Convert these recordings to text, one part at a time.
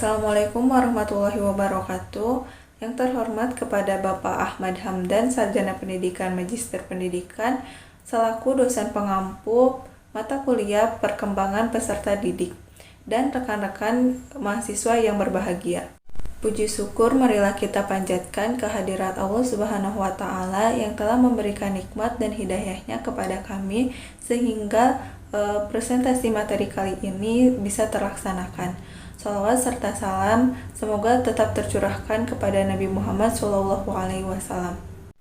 Assalamualaikum warahmatullahi wabarakatuh. Yang terhormat kepada Bapak Ahmad Hamdan, Sarjana Pendidikan Magister Pendidikan, selaku dosen pengampu mata kuliah Perkembangan Peserta Didik, dan rekan-rekan mahasiswa yang berbahagia. Puji syukur marilah kita panjatkan kehadirat Allah Subhanahu wa Ta'ala yang telah memberikan nikmat dan hidayahnya kepada kami sehingga presentasi materi kali ini bisa terlaksanakan. Salawat serta salam semoga tetap tercurahkan kepada Nabi Muhammad SAW.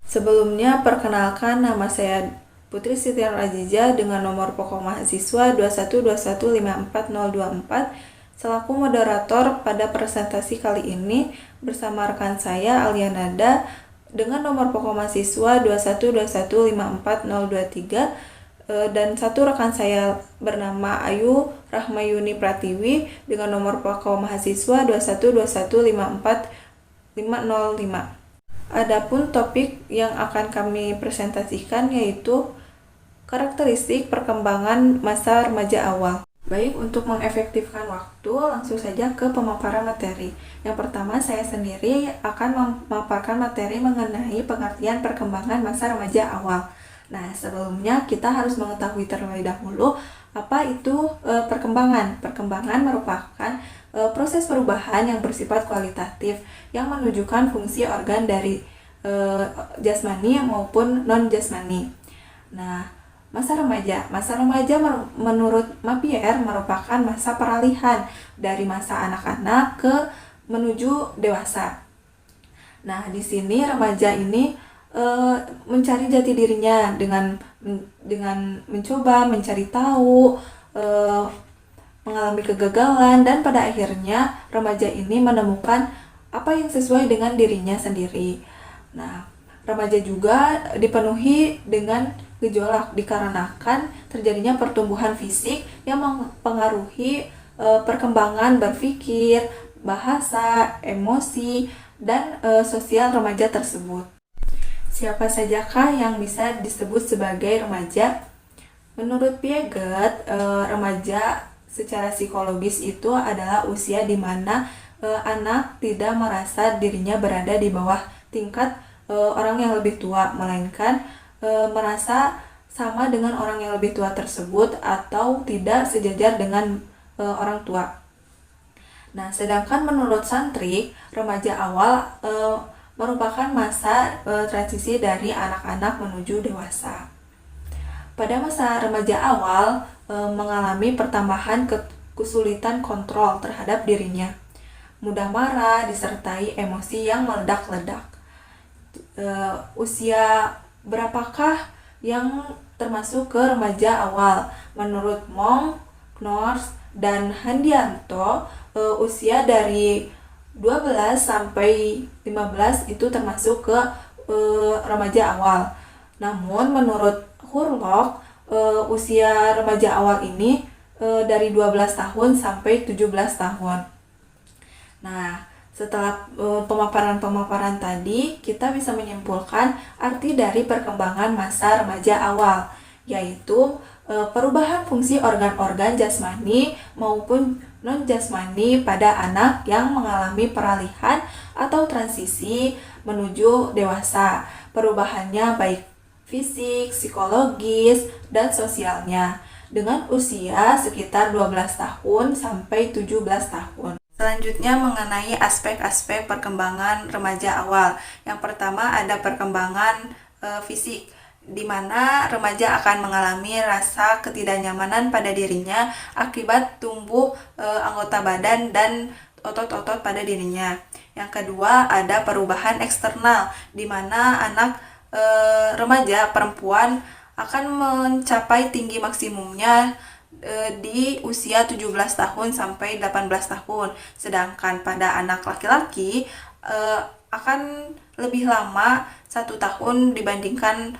Sebelumnya, perkenalkan, nama saya Putri Siti Azizah dengan nomor pokok mahasiswa 212154024 selaku moderator pada presentasi kali ini bersama rekan saya Alianada dengan nomor pokok mahasiswa 212154023 dan satu rekan saya bernama Ayu Rahmayuni Pratiwi dengan nomor pokok mahasiswa 212154505. Adapun topik yang akan kami presentasikan yaitu karakteristik perkembangan masa remaja awal. Baik, untuk mengefektifkan waktu, langsung saja ke pemaparan materi. Yang pertama, saya sendiri akan memaparkan materi mengenai pengertian perkembangan masa remaja awal. Nah, sebelumnya kita harus mengetahui terlebih dahulu apa itu perkembangan. Perkembangan merupakan proses perubahan yang bersifat kualitatif yang menunjukkan fungsi organ dari jasmani maupun non-jasmani. Nah, masa remaja menurut Mapier merupakan masa peralihan dari masa anak-anak ke menuju dewasa. Nah, di sini remaja ini mencari jati dirinya dengan mencoba mencari tahu, mengalami kegagalan, dan pada akhirnya remaja ini menemukan apa yang sesuai dengan dirinya sendiri. Nah, remaja juga dipenuhi dengan gejolak dikarenakan terjadinya pertumbuhan fisik yang mempengaruhi perkembangan berpikir, bahasa, emosi, dan sosial remaja tersebut. Siapa sajakah yang bisa disebut sebagai remaja? Menurut Piaget, remaja secara psikologis itu adalah usia di mana anak tidak merasa dirinya berada di bawah tingkat orang yang lebih tua, melainkan merasa sama dengan orang yang lebih tua tersebut atau tidak sejajar dengan orang tua. Nah, sedangkan menurut Santri, remaja awal merupakan masa transisi dari anak-anak menuju dewasa. Pada masa remaja awal mengalami pertambahan kesulitan kontrol terhadap dirinya, mudah marah disertai emosi yang meledak-ledak. Usia berapakah yang termasuk ke remaja awal? Menurut Monk, Knors, dan Handianto, usia dari 12 sampai 15 itu termasuk ke remaja awal. Namun menurut Hurlock, usia remaja awal ini dari 12 tahun sampai 17 tahun. Nah, setelah pemaparan tadi, kita bisa menyimpulkan arti dari perkembangan masa remaja awal, yaitu perubahan fungsi organ-organ jasmani maupun non-jasmani pada anak yang mengalami peralihan atau transisi menuju dewasa. Perubahannya baik fisik, psikologis, dan sosialnya dengan usia sekitar 12 tahun sampai 17 tahun. Selanjutnya mengenai aspek-aspek perkembangan remaja awal. Yang pertama ada perkembangan fisik, di mana remaja akan mengalami rasa ketidaknyamanan pada dirinya akibat tumbuh anggota badan dan otot-otot pada dirinya. Yang kedua, ada perubahan eksternal, di mana anak remaja perempuan akan mencapai tinggi maksimumnya di usia 17 tahun sampai 18 tahun. Sedangkan pada anak laki-laki akan lebih lama 1 tahun dibandingkan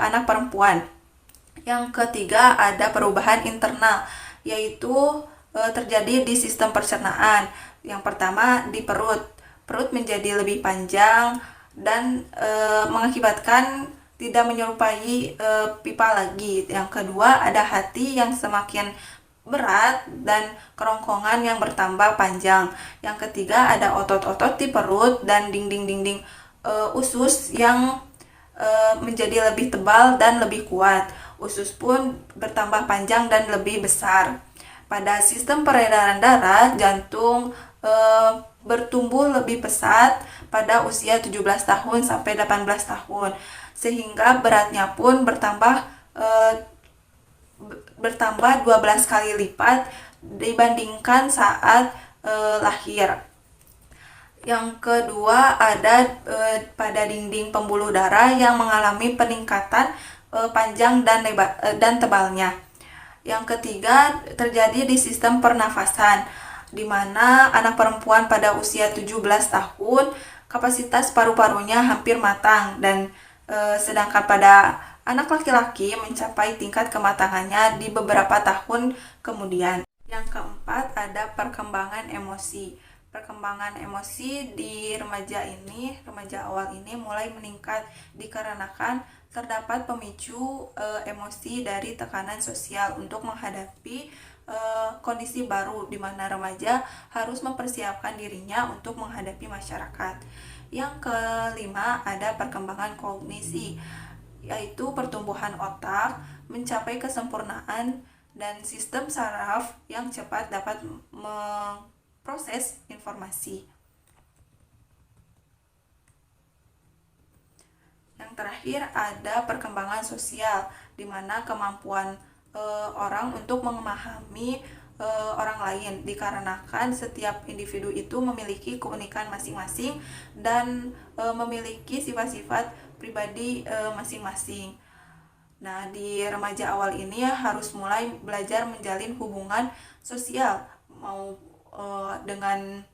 anak perempuan. Yang ketiga ada perubahan internal, yaitu terjadi di sistem pencernaan. Yang pertama di perut menjadi lebih panjang dan mengakibatkan tidak menyerupai pipa lagi. Yang kedua ada hati yang semakin berat dan kerongkongan yang bertambah panjang. Yang ketiga ada otot-otot di perut dan dinding-dinding usus yang menjadi lebih tebal dan lebih kuat. Usus pun bertambah panjang dan lebih besar. Pada sistem peredaran darah, jantung bertumbuh lebih pesat pada usia 17 tahun sampai 18 tahun. Sehingga beratnya pun bertambah 12 kali lipat dibandingkan saat lahir. Yang kedua ada pada dinding pembuluh darah yang mengalami peningkatan panjang dan tebalnya. Yang ketiga terjadi di sistem pernafasan, di mana anak perempuan pada usia 17 tahun kapasitas paru-parunya hampir matang dan sedangkan pada anak laki-laki mencapai tingkat kematangannya di beberapa tahun kemudian. Yang keempat ada perkembangan emosi. Perkembangan emosi di remaja awal ini mulai meningkat dikarenakan terdapat pemicu emosi dari tekanan sosial untuk menghadapi kondisi baru di mana remaja harus mempersiapkan dirinya untuk menghadapi masyarakat. Yang kelima ada perkembangan kognisi, yaitu pertumbuhan otak, mencapai kesempurnaan dan sistem saraf yang cepat dapat memproses informasi. Yang terakhir ada perkembangan sosial, di mana kemampuan orang untuk memahami orang lain dikarenakan setiap individu itu memiliki keunikan masing-masing dan memiliki sifat-sifat pribadi masing-masing. Nah, di remaja awal ini harus mulai belajar menjalin hubungan sosial, mau dengan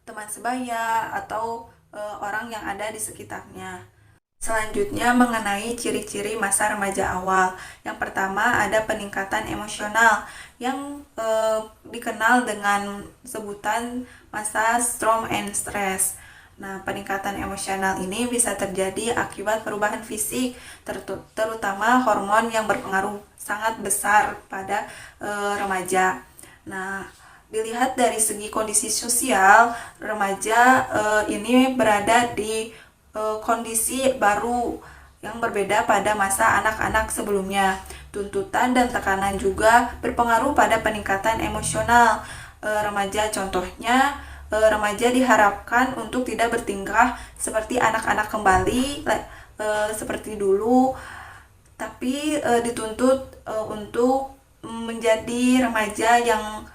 teman sebaya atau orang yang ada di sekitarnya. Selanjutnya mengenai ciri-ciri masa remaja awal. Yang pertama ada peningkatan emosional yang dikenal dengan sebutan masa storm and stress. Nah, peningkatan emosional ini bisa terjadi akibat perubahan fisik, terutama hormon yang berpengaruh sangat besar pada remaja. Nah, dilihat dari segi kondisi sosial, remaja ini berada di kondisi baru yang berbeda pada masa anak-anak sebelumnya. Tuntutan dan tekanan juga berpengaruh pada peningkatan emosional remaja. Contohnya, remaja diharapkan untuk tidak bertingkah seperti anak-anak kembali seperti dulu, tapi dituntut untuk menjadi remaja yang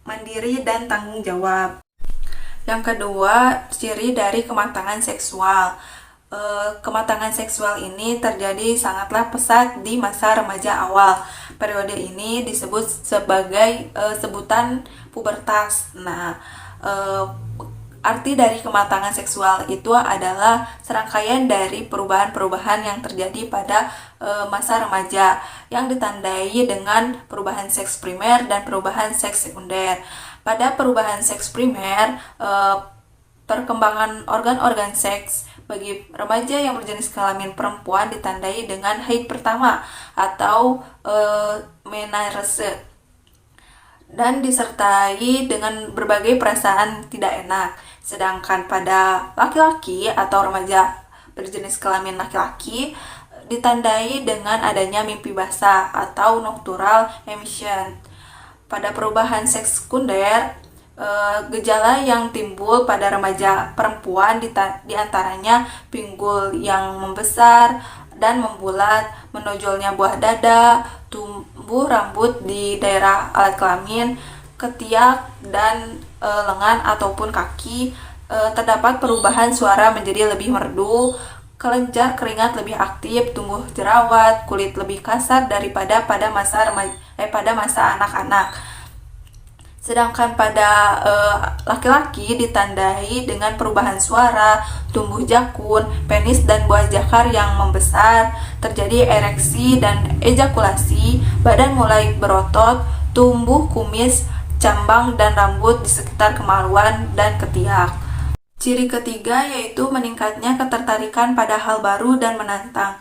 mandiri dan tanggung jawab. Yang kedua, ciri dari kematangan seksual. Kematangan seksual ini terjadi sangatlah pesat di masa remaja awal. Periode ini disebut sebagai sebutan pubertas. Nah, arti dari kematangan seksual itu adalah serangkaian dari perubahan-perubahan yang terjadi pada masa remaja yang ditandai dengan perubahan seks primer dan perubahan seks sekunder. Pada perubahan seks primer, perkembangan organ-organ seks bagi remaja yang berjenis kelamin perempuan ditandai dengan haid pertama atau menarche dan disertai dengan berbagai perasaan tidak enak. Sedangkan pada laki-laki atau remaja berjenis kelamin laki-laki ditandai dengan adanya mimpi basah atau nocturnal emission. Pada perubahan seks sekunder, gejala yang timbul pada remaja perempuan diantaranya pinggul yang membesar dan membulat, menonjolnya buah dada, tumbuh rambut di daerah alat kelamin, ketiak, dan lengan ataupun kaki. Terdapat perubahan suara menjadi lebih merdu, kelenjar keringat lebih aktif, tumbuh jerawat, kulit lebih kasar daripada pada masa anak-anak. Sedangkan pada laki-laki ditandai dengan perubahan suara, tumbuh jakun, penis dan buah jakar yang membesar, terjadi ereksi dan ejakulasi, badan mulai berotot, tumbuh kumis, cambang dan rambut di sekitar kemaluan dan ketiak. Ciri ketiga yaitu meningkatnya ketertarikan pada hal baru dan menantang.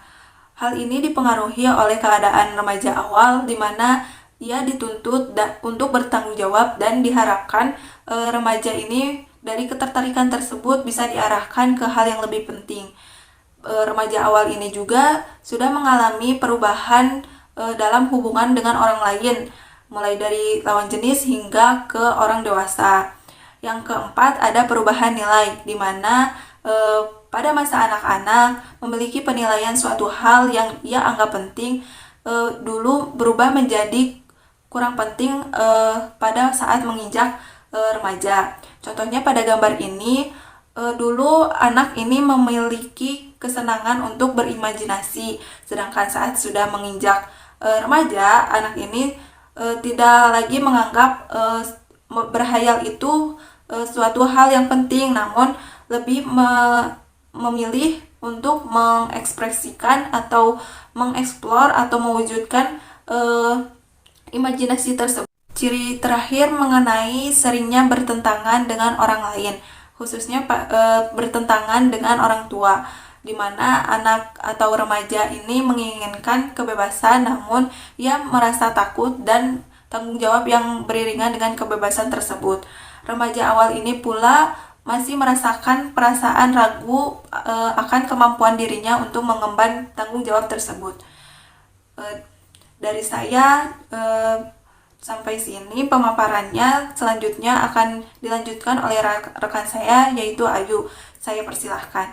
Hal ini dipengaruhi oleh keadaan remaja awal di mana ia dituntut untuk bertanggung jawab dan diharapkan remaja ini dari ketertarikan tersebut bisa diarahkan ke hal yang lebih penting. Remaja awal ini juga sudah mengalami perubahan dalam hubungan dengan orang lain, mulai dari lawan jenis hingga ke orang dewasa. Yang keempat, ada perubahan nilai, di mana pada masa anak-anak memiliki penilaian suatu hal yang ia anggap penting dulu berubah menjadi kurang penting pada saat menginjak remaja. Contohnya pada gambar ini, dulu anak ini memiliki kesenangan untuk berimajinasi, sedangkan saat sudah menginjak remaja, anak ini tidak lagi menganggap berhayal itu suatu hal yang penting, namun lebih memilih untuk mengekspresikan atau mengeksplor atau mewujudkan imajinasi tersebut. Ciri terakhir mengenai seringnya bertentangan dengan orang lain, khususnya bertentangan dengan orang tua, di mana anak atau remaja ini menginginkan kebebasan, namun ia merasa takut dan tanggung jawab yang beriringan dengan kebebasan tersebut. Remaja awal ini pula masih merasakan perasaan ragu akan kemampuan dirinya untuk mengemban tanggung jawab tersebut. Dari saya sampai sini pemaparannya, selanjutnya akan dilanjutkan oleh rekan saya yaitu Ayu. Saya persilahkan.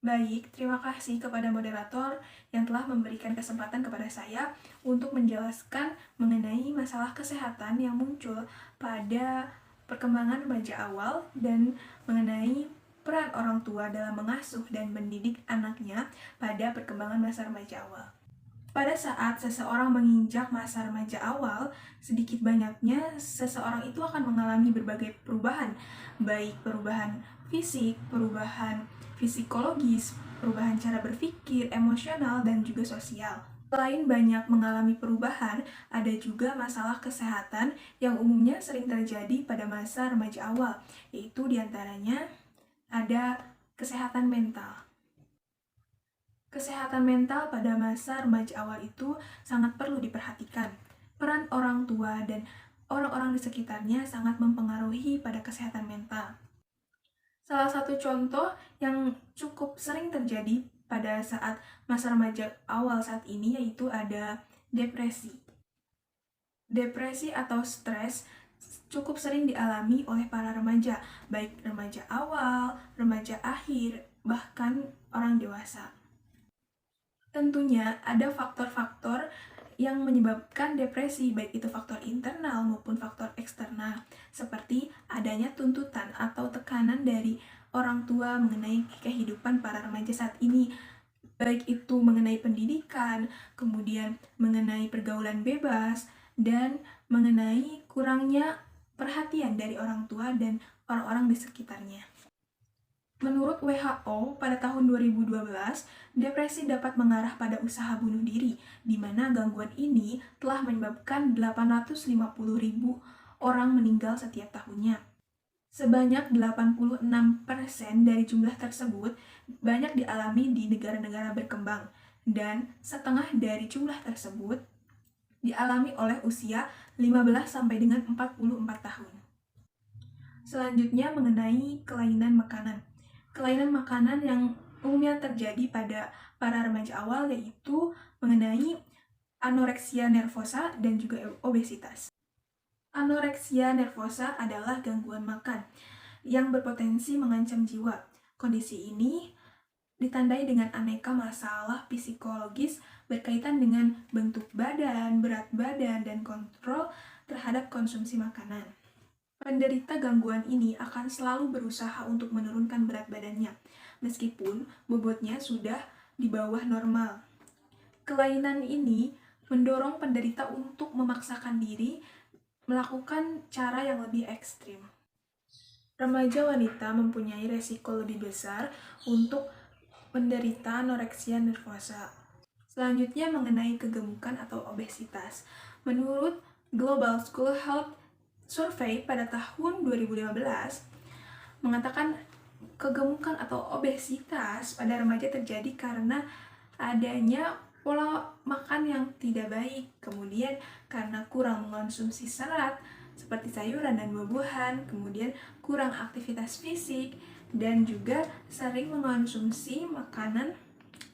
Baik, terima kasih kepada moderator yang telah memberikan kesempatan kepada saya untuk menjelaskan mengenai masalah kesehatan yang muncul pada perkembangan remaja awal dan mengenai peran orang tua dalam mengasuh dan mendidik anaknya pada perkembangan masa remaja awal. Pada saat seseorang menginjak masa remaja awal, sedikit banyaknya seseorang itu akan mengalami berbagai perubahan, baik perubahan fisik, perubahan psikologis, perubahan cara berpikir, emosional, dan juga sosial. Selain banyak mengalami perubahan, ada juga masalah kesehatan yang umumnya sering terjadi pada masa remaja awal, yaitu diantaranya ada kesehatan mental. Kesehatan mental pada masa remaja awal itu sangat perlu diperhatikan. Peran orang tua dan orang-orang di sekitarnya sangat mempengaruhi pada kesehatan mental. Salah satu contoh yang cukup sering terjadi pada saat masa remaja awal saat ini yaitu ada depresi. Depresi atau stres cukup sering dialami oleh para remaja, baik remaja awal, remaja akhir, bahkan orang dewasa. Tentunya ada faktor-faktor yang menyebabkan depresi, baik itu faktor internal maupun faktor eksternal, seperti adanya tuntutan atau tekanan dari orang tua mengenai kehidupan para remaja saat ini, baik itu mengenai pendidikan, kemudian mengenai pergaulan bebas, dan mengenai kurangnya perhatian dari orang tua dan orang-orang di sekitarnya. Menurut WHO, pada tahun 2012, depresi dapat mengarah pada usaha bunuh diri, di mana gangguan ini telah menyebabkan 850.000 orang meninggal setiap tahunnya. Sebanyak 86% dari jumlah tersebut banyak dialami di negara-negara berkembang, dan setengah dari jumlah tersebut dialami oleh usia 15 sampai dengan 44 tahun. Selanjutnya mengenai kelainan makanan. Kelainan makanan yang umumnya terjadi pada para remaja awal yaitu mengenai anoreksia nervosa dan juga obesitas. Anoreksia nervosa adalah gangguan makan yang berpotensi mengancam jiwa. Kondisi ini ditandai dengan aneka masalah psikologis berkaitan dengan bentuk badan, berat badan, dan kontrol terhadap konsumsi makanan. Penderita gangguan ini akan selalu berusaha untuk menurunkan berat badannya, meskipun bobotnya sudah di bawah normal. Kelainan ini mendorong penderita untuk memaksakan diri melakukan cara yang lebih ekstrim. Remaja wanita mempunyai resiko lebih besar untuk menderita anoreksia nervosa. Selanjutnya mengenai kegemukan atau obesitas. Menurut Global School Health Survey pada tahun 2015 mengatakan kegemukan atau obesitas pada remaja terjadi karena adanya pola makan yang tidak baik, kemudian karena kurang mengonsumsi serat seperti sayuran dan buah-buahan, kemudian kurang aktivitas fisik, dan juga sering mengonsumsi makanan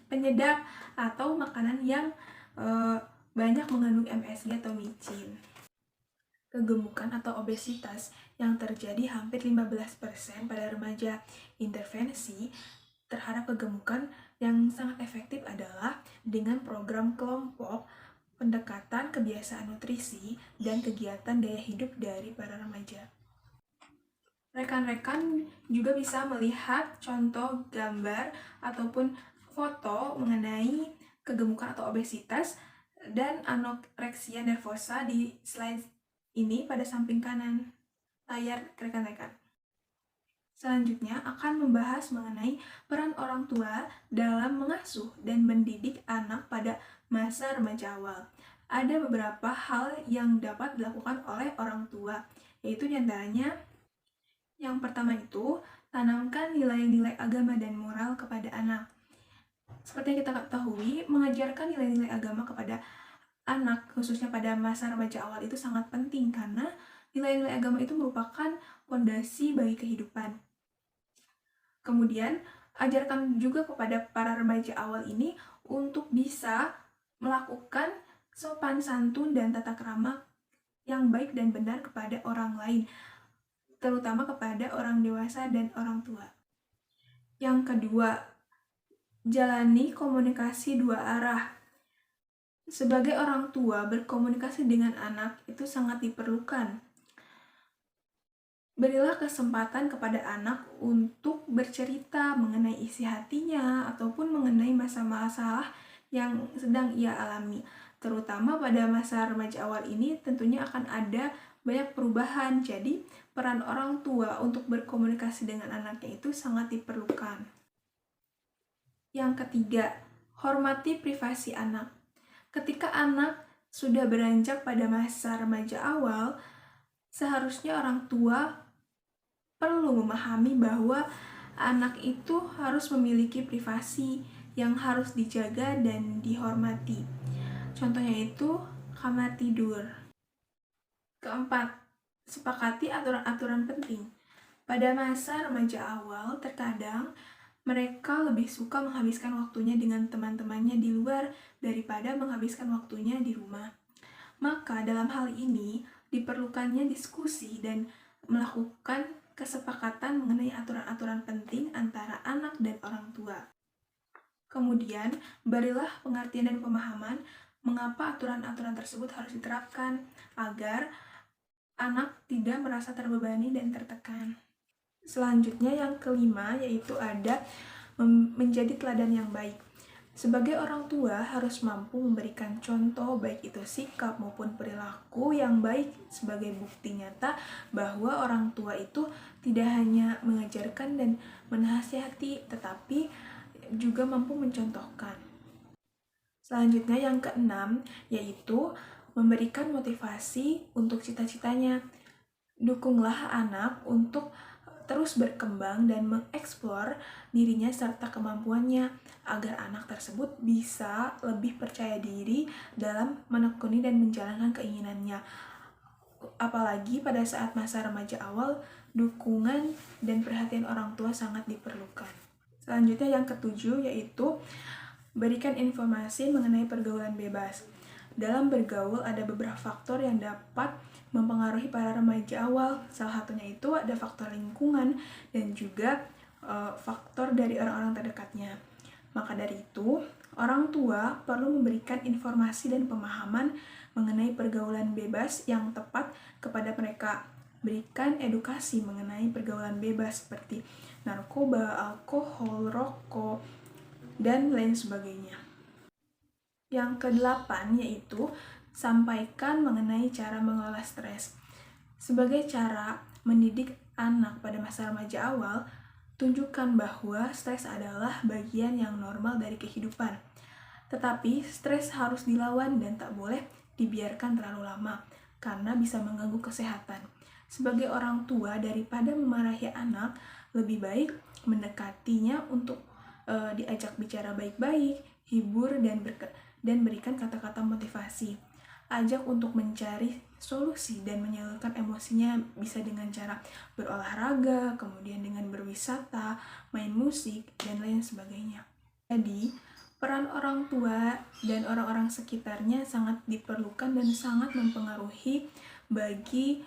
penyedap atau makanan yang banyak mengandung MSG atau micin. Kegemukan atau obesitas yang terjadi hampir 15% pada remaja. Intervensi terhadap kegemukan yang sangat efektif adalah dengan program kelompok, pendekatan kebiasaan nutrisi, dan kegiatan gaya hidup dari para remaja. Rekan-rekan juga bisa melihat contoh gambar ataupun foto mengenai kegemukan atau obesitas dan anoreksia nervosa di slide ini pada samping kanan layar rekan-rekan. Selanjutnya akan membahas mengenai peran orang tua dalam mengasuh dan mendidik anak pada masa remaja awal. Ada beberapa hal yang dapat dilakukan oleh orang tua, yaitu diantaranya yang pertama itu, tanamkan nilai-nilai agama dan moral kepada anak. Seperti yang kita ketahui, mengajarkan nilai-nilai agama kepada anak, khususnya pada masa remaja awal itu sangat penting karena nilai-nilai agama itu merupakan fondasi bagi kehidupan. Kemudian, ajarkan juga kepada para remaja awal ini untuk bisa melakukan sopan santun dan tata krama yang baik dan benar kepada orang lain, terutama kepada orang dewasa dan orang tua. Yang kedua, jalani komunikasi dua arah. Sebagai orang tua, berkomunikasi dengan anak itu sangat diperlukan. Berilah kesempatan kepada anak untuk bercerita mengenai isi hatinya ataupun mengenai masalah-masalah yang sedang ia alami. Terutama pada masa remaja awal ini tentunya akan ada banyak perubahan, jadi peran orang tua untuk berkomunikasi dengan anaknya itu sangat diperlukan. Yang ketiga, hormati privasi anak. Ketika anak sudah beranjak pada masa remaja awal, seharusnya orang tua perlu memahami bahwa anak itu harus memiliki privasi yang harus dijaga dan dihormati. Contohnya itu kamar tidur. Keempat, sepakati aturan-aturan penting. Pada masa remaja awal, terkadang mereka lebih suka menghabiskan waktunya dengan teman-temannya di luar daripada menghabiskan waktunya di rumah. Maka dalam hal ini diperlukannya diskusi dan melakukan kesepakatan mengenai aturan-aturan penting antara anak dan orang tua. Kemudian, berilah pengertian dan pemahaman mengapa aturan-aturan tersebut harus diterapkan agar anak tidak merasa terbebani dan tertekan. Selanjutnya yang kelima yaitu ada menjadi teladan yang baik. Sebagai orang tua harus mampu memberikan contoh baik itu sikap maupun perilaku yang baik sebagai bukti nyata bahwa orang tua itu tidak hanya mengajarkan dan menasihati tetapi juga mampu mencontohkan. Selanjutnya yang keenam yaitu memberikan motivasi untuk cita-citanya. Dukunglah anak untuk terus berkembang dan mengeksplor dirinya serta kemampuannya agar anak tersebut bisa lebih percaya diri dalam menekuni dan menjalankan keinginannya. Apalagi pada saat masa remaja awal, dukungan dan perhatian orang tua sangat diperlukan. Selanjutnya yang ketujuh yaitu berikan informasi mengenai pergaulan bebas. Dalam bergaul ada beberapa faktor yang dapat mempengaruhi para remaja awal. Salah satunya itu ada faktor lingkungan dan juga faktor dari orang-orang terdekatnya. Maka dari itu, orang tua perlu memberikan informasi dan pemahaman mengenai pergaulan bebas yang tepat kepada mereka. Berikan edukasi mengenai pergaulan bebas seperti narkoba, alkohol, rokok, dan lain sebagainya. Yang kedelapan yaitu sampaikan mengenai cara mengelola stres. Sebagai cara mendidik anak pada masa remaja awal, tunjukkan bahwa stres adalah bagian yang normal dari kehidupan. Tetapi stres harus dilawan dan tak boleh dibiarkan terlalu lama karena bisa mengganggu kesehatan. Sebagai orang tua, daripada memarahi anak, lebih baik mendekatinya untuk diajak bicara baik-baik, hibur dan berikan kata-kata motivasi. Ajak untuk mencari solusi dan menyalurkan emosinya, bisa dengan cara berolahraga, kemudian dengan berwisata, main musik, dan lain sebagainya. Jadi, peran orang tua dan orang-orang sekitarnya sangat diperlukan dan sangat mempengaruhi bagi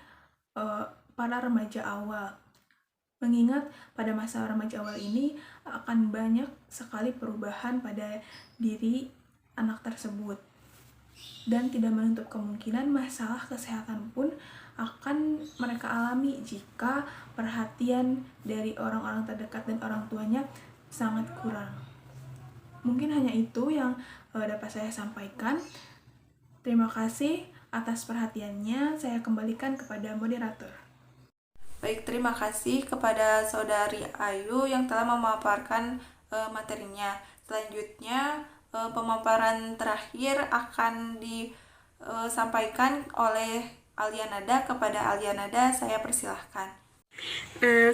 para remaja awal. Mengingat pada masa remaja awal ini akan banyak sekali perubahan pada diri anak tersebut. Dan tidak menutup kemungkinan masalah kesehatan pun akan mereka alami jika perhatian dari orang-orang terdekat dan orang tuanya sangat kurang. Mungkin hanya itu yang dapat saya sampaikan. Terima kasih atas perhatiannya. Saya kembalikan kepada moderator. Baik, terima kasih kepada Saudari Ayu yang telah memaparkan materinya. Selanjutnya, pemaparan terakhir akan disampaikan oleh Alianada. Kepada Alianada, saya persilahkan.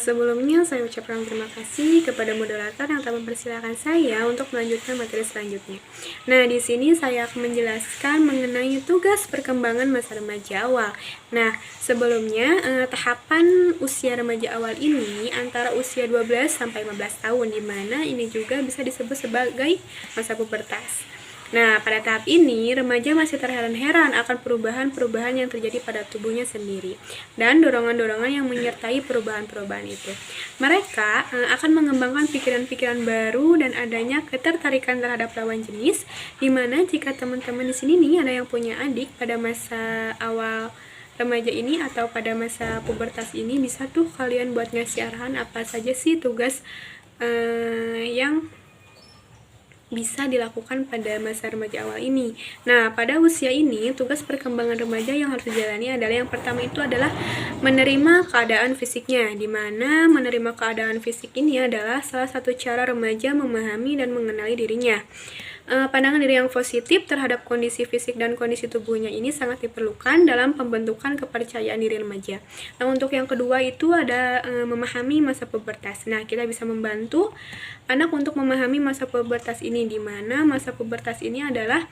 Sebelumnya saya ucapkan terima kasih kepada moderator yang telah mempersilahkan saya untuk melanjutkan materi selanjutnya. Nah, di sini saya akan menjelaskan mengenai tugas perkembangan masa remaja awal. Nah, sebelumnya tahapan usia remaja awal ini antara usia 12 sampai 15 tahun, di mana ini juga bisa disebut sebagai masa pubertas. Nah, pada tahap ini, remaja masih terheran-heran akan perubahan-perubahan yang terjadi pada tubuhnya sendiri dan dorongan-dorongan yang menyertai perubahan-perubahan itu. Mereka akan mengembangkan pikiran-pikiran baru dan adanya ketertarikan terhadap lawan jenis, di mana jika teman-teman di sini nih ada yang punya adik pada masa awal remaja ini atau pada masa pubertas ini, bisa tuh kalian buat ngasih arahan apa saja sih tugas yang bisa dilakukan pada masa remaja awal ini. Nah, pada usia ini, tugas perkembangan remaja yang harus dijalani adalah yang pertama itu adalah menerima keadaan fisiknya, di mana menerima keadaan fisik ini adalah salah satu cara remaja memahami dan mengenali dirinya. Pandangan diri yang positif terhadap kondisi fisik dan kondisi tubuhnya ini sangat diperlukan dalam pembentukan kepercayaan diri remaja. Nah, untuk yang kedua itu ada memahami masa pubertas. Nah, kita bisa membantu anak untuk memahami masa pubertas ini, di mana masa pubertas ini adalah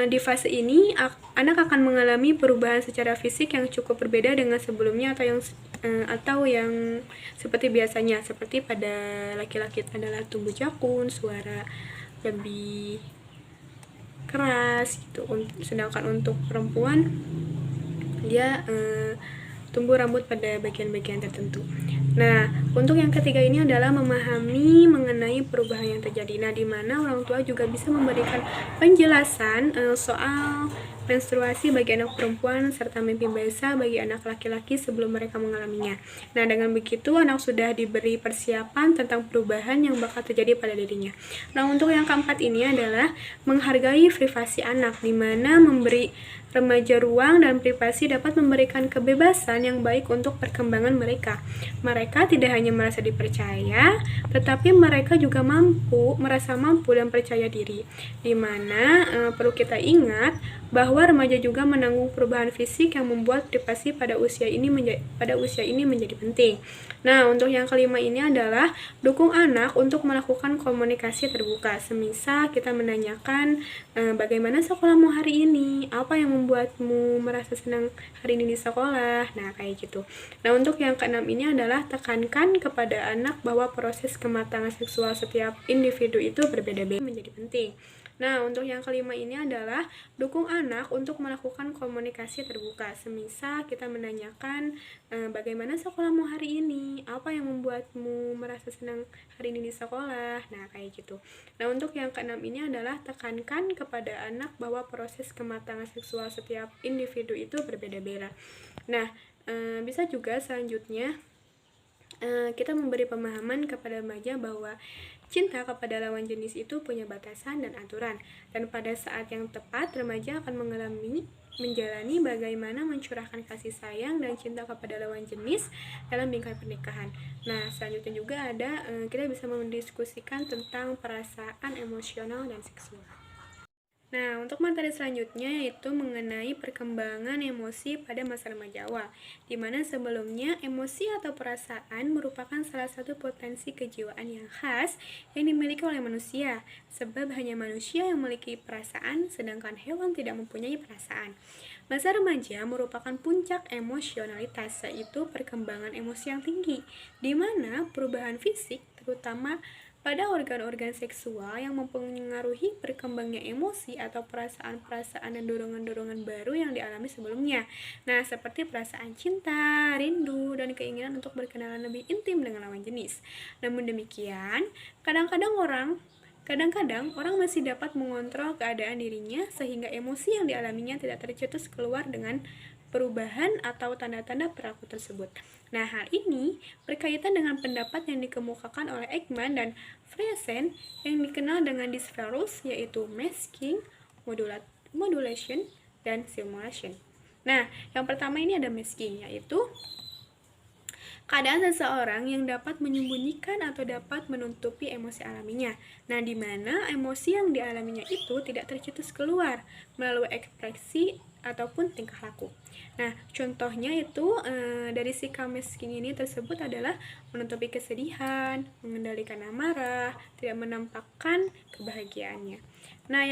di fase ini anak akan mengalami perubahan secara fisik yang cukup berbeda dengan sebelumnya atau yang seperti biasanya. Seperti pada laki-laki adalah tumbuh jakun, suara lebih keras gitu. Sedangkan untuk perempuan dia tumbuh rambut pada bagian-bagian tertentu. Nah, untuk yang ketiga ini adalah memahami mengenai perubahan yang terjadi. Nah, di mana orang tua juga bisa memberikan penjelasan soal menstruasi bagi anak perempuan serta mimpi basah bagi anak laki-laki sebelum mereka mengalaminya. Nah, dengan begitu anak sudah diberi persiapan tentang perubahan yang bakal terjadi pada dirinya. Nah, untuk yang keempat ini adalah menghargai privasi anak, di mana memberi remaja ruang dan privasi dapat memberikan kebebasan yang baik untuk perkembangan mereka. Mereka tidak hanya merasa dipercaya, tetapi mereka juga merasa mampu dan percaya diri. Di mana perlu kita ingat bahwa remaja juga menanggung perubahan fisik yang membuat privasi pada usia ini menjadi penting. Nah, untuk yang kelima ini adalah dukung anak untuk melakukan komunikasi terbuka. Semisal kita menanyakan bagaimana sekolahmu hari ini, apa yang membuatmu merasa senang hari ini di sekolah. Nah, kayak gitu. Nah, untuk yang keenam ini adalah tekankan kepada anak bahwa proses kematangan seksual setiap individu itu berbeda-beda menjadi penting. Nah, untuk yang kelima ini adalah dukung anak untuk melakukan komunikasi terbuka. Semisal kita menanyakan bagaimana sekolahmu hari ini, apa yang membuatmu merasa senang hari ini di sekolah. Nah, kayak gitu. Nah, untuk yang keenam ini adalah tekankan kepada anak bahwa proses kematangan seksual setiap individu itu berbeda-beda. Nah, bisa juga selanjutnya kita memberi pemahaman kepada remaja bahwa cinta kepada lawan jenis itu punya batasan dan aturan, dan pada saat yang tepat remaja akan menjalani bagaimana mencurahkan kasih sayang dan cinta kepada lawan jenis dalam lingkungan pernikahan. Nah, selanjutnya juga ada kita bisa mendiskusikan tentang perasaan emosional dan seksual. Nah, untuk materi selanjutnya yaitu mengenai perkembangan emosi pada masa remaja awal, di mana sebelumnya emosi atau perasaan merupakan salah satu potensi kejiwaan yang khas yang dimiliki oleh manusia, sebab hanya manusia yang memiliki perasaan, sedangkan hewan tidak mempunyai perasaan. Masa remaja merupakan puncak emosionalitas, yaitu perkembangan emosi yang tinggi, di mana perubahan fisik, terutama pada organ-organ seksual yang mempengaruhi berkembangnya emosi atau perasaan-perasaan dan dorongan-dorongan baru yang dialami sebelumnya. Nah, seperti perasaan cinta, rindu, dan keinginan untuk berkenalan lebih intim dengan lawan jenis. Namun demikian, kadang-kadang orang masih dapat mengontrol keadaan dirinya sehingga emosi yang dialaminya tidak tercetus keluar dengan perubahan atau tanda-tanda perilaku tersebut. Nah, hal ini berkaitan dengan pendapat yang dikemukakan oleh Ekman dan Friesen yang dikenal dengan Disferus, yaitu masking, modulation, dan simulation. Nah, yang pertama ini ada masking, yaitu keadaan seseorang yang dapat menyembunyikan atau dapat menutupi emosi alaminya. Nah, di mana emosi yang dialaminya itu tidak tercetus keluar melalui ekspresi ataupun tingkah laku. Nah, contohnya itu dari sikap masking ini tersebut adalah menutupi kesedihan, mengendalikan amarah, tidak menampakkan kebahagiaannya. Nah,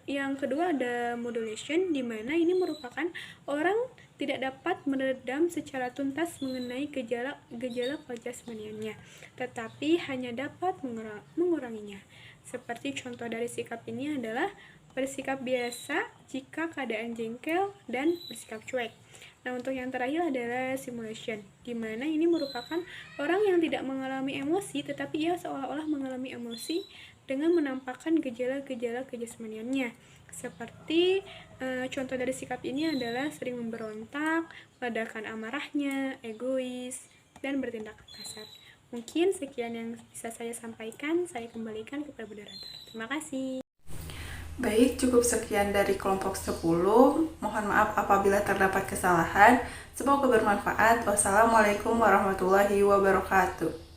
yang kedua ada modulation, di mana ini merupakan orang tidak dapat meredam secara tuntas mengenai gejala kejasmaniannya, tetapi hanya dapat menguranginya. Seperti contoh dari sikap ini adalah bersikap biasa jika keadaan jengkel dan bersikap cuek. Nah, untuk yang terakhir adalah simulation, di mana ini merupakan orang yang tidak mengalami emosi, tetapi ia seolah-olah mengalami emosi dengan menampakkan gejala-gejala kejasmaniannya. Seperti contoh dari sikap ini adalah sering memberontak, meledakkan amarahnya, egois, dan bertindak kasar. Mungkin sekian yang bisa saya sampaikan, saya kembalikan kepada moderator. Terima kasih. Baik, cukup sekian dari kelompok 10. Mohon maaf apabila terdapat kesalahan. Semoga bermanfaat. Wassalamualaikum warahmatullahi wabarakatuh.